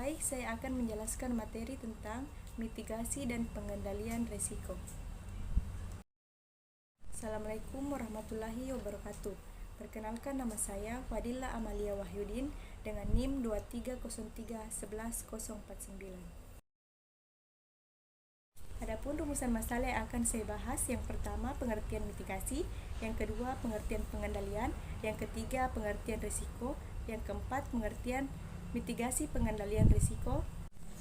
Baik, saya akan menjelaskan materi tentang mitigasi dan pengendalian risiko. Assalamualaikum warahmatullahi wabarakatuh. Perkenalkan, nama saya Fadila Amalia Wahyudin dengan NIM 2303111049. Adapun rumusan masalah yang akan saya bahas, yang pertama pengertian mitigasi, yang kedua pengertian pengendalian, yang ketiga pengertian risiko, yang keempat pengertian mitigasi pengendalian risiko,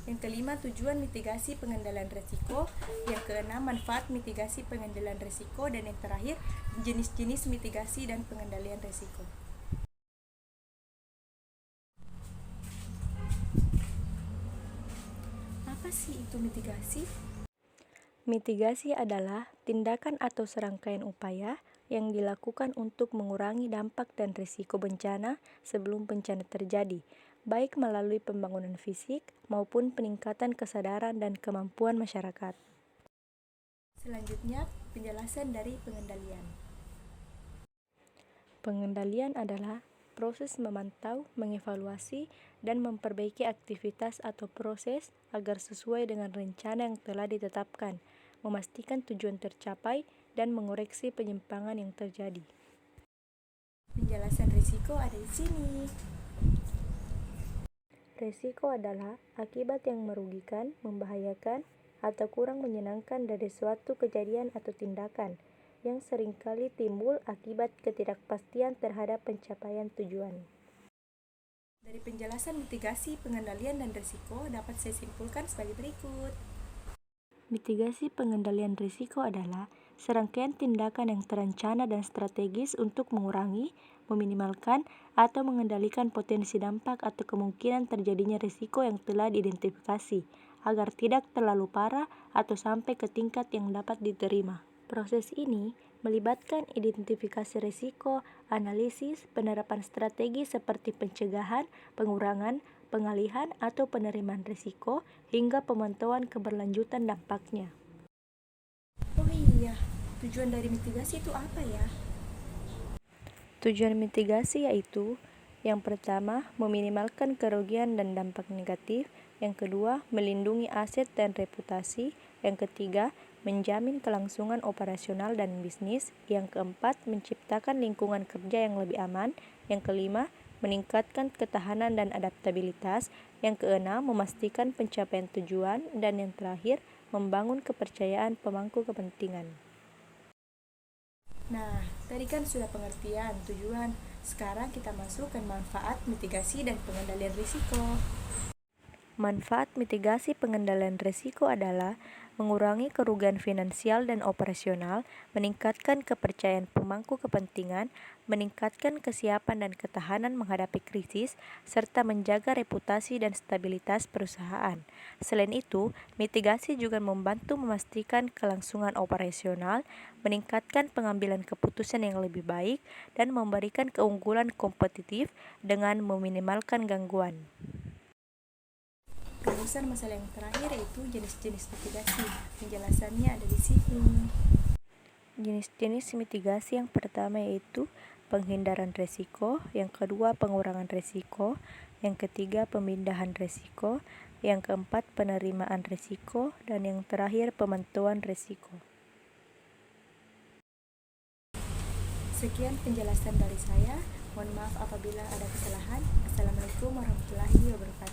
yang kelima tujuan mitigasi pengendalian risiko, yang keenam manfaat mitigasi pengendalian risiko, dan yang terakhir jenis-jenis mitigasi dan pengendalian risiko. Apa sih itu mitigasi? Mitigasi adalah tindakan atau serangkaian upaya yang dilakukan untuk mengurangi dampak dan risiko bencana sebelum bencana terjadi, baik melalui pembangunan fisik maupun peningkatan kesadaran dan kemampuan masyarakat. Selanjutnya, penjelasan dari pengendalian. Pengendalian adalah proses memantau, mengevaluasi, dan memperbaiki aktivitas atau proses agar sesuai dengan rencana yang telah ditetapkan, memastikan tujuan tercapai, dan mengoreksi penyimpangan yang terjadi. Penjelasan risiko ada di sini. Risiko adalah akibat yang merugikan, membahayakan, atau kurang menyenangkan dari suatu kejadian atau tindakan yang seringkali timbul akibat ketidakpastian terhadap pencapaian tujuan. Dari penjelasan mitigasi, pengendalian, dan risiko dapat saya simpulkan sebagai berikut. Mitigasi pengendalian risiko adalah serangkaian tindakan yang terencana dan strategis untuk mengurangi, meminimalkan, atau mengendalikan potensi dampak atau kemungkinan terjadinya risiko yang telah diidentifikasi, agar tidak terlalu parah atau sampai ke tingkat yang dapat diterima. Proses ini melibatkan identifikasi risiko, analisis, penerapan strategi seperti pencegahan, pengurangan, pengalihan atau penerimaan risiko, hingga pemantauan keberlanjutan dampaknya. Oh iya, tujuan dari mitigasi itu apa ya? Tujuan mitigasi yaitu: yang pertama, meminimalkan kerugian dan dampak negatif; yang kedua, melindungi aset dan reputasi; yang ketiga, menjamin kelangsungan operasional dan bisnis; yang keempat, menciptakan lingkungan kerja yang lebih aman; yang kelima, meningkatkan ketahanan dan adaptabilitas; yang keenam, memastikan pencapaian tujuan; dan yang terakhir, membangun kepercayaan pemangku kepentingan. Nah, tadi kan sudah pengertian, tujuan. Sekarang kita masuk ke manfaat, mitigasi, dan pengendalian risiko. Manfaat mitigasi pengendalian risiko adalah mengurangi kerugian finansial dan operasional, meningkatkan kepercayaan pemangku kepentingan, meningkatkan kesiapan dan ketahanan menghadapi krisis, serta menjaga reputasi dan stabilitas perusahaan. Selain itu, mitigasi juga membantu memastikan kelangsungan operasional, meningkatkan pengambilan keputusan yang lebih baik, dan memberikan keunggulan kompetitif dengan meminimalkan gangguan. Rumusan masalah yang terakhir yaitu jenis-jenis mitigasi. Penjelasannya ada di sini. Jenis-jenis mitigasi yang pertama yaitu penghindaran risiko, yang kedua pengurangan risiko, yang ketiga pemindahan risiko, yang keempat penerimaan risiko, dan yang terakhir pemantauan risiko. Sekian penjelasan dari saya. Mohon maaf apabila ada kesalahan. Assalamualaikum warahmatullahi wabarakatuh.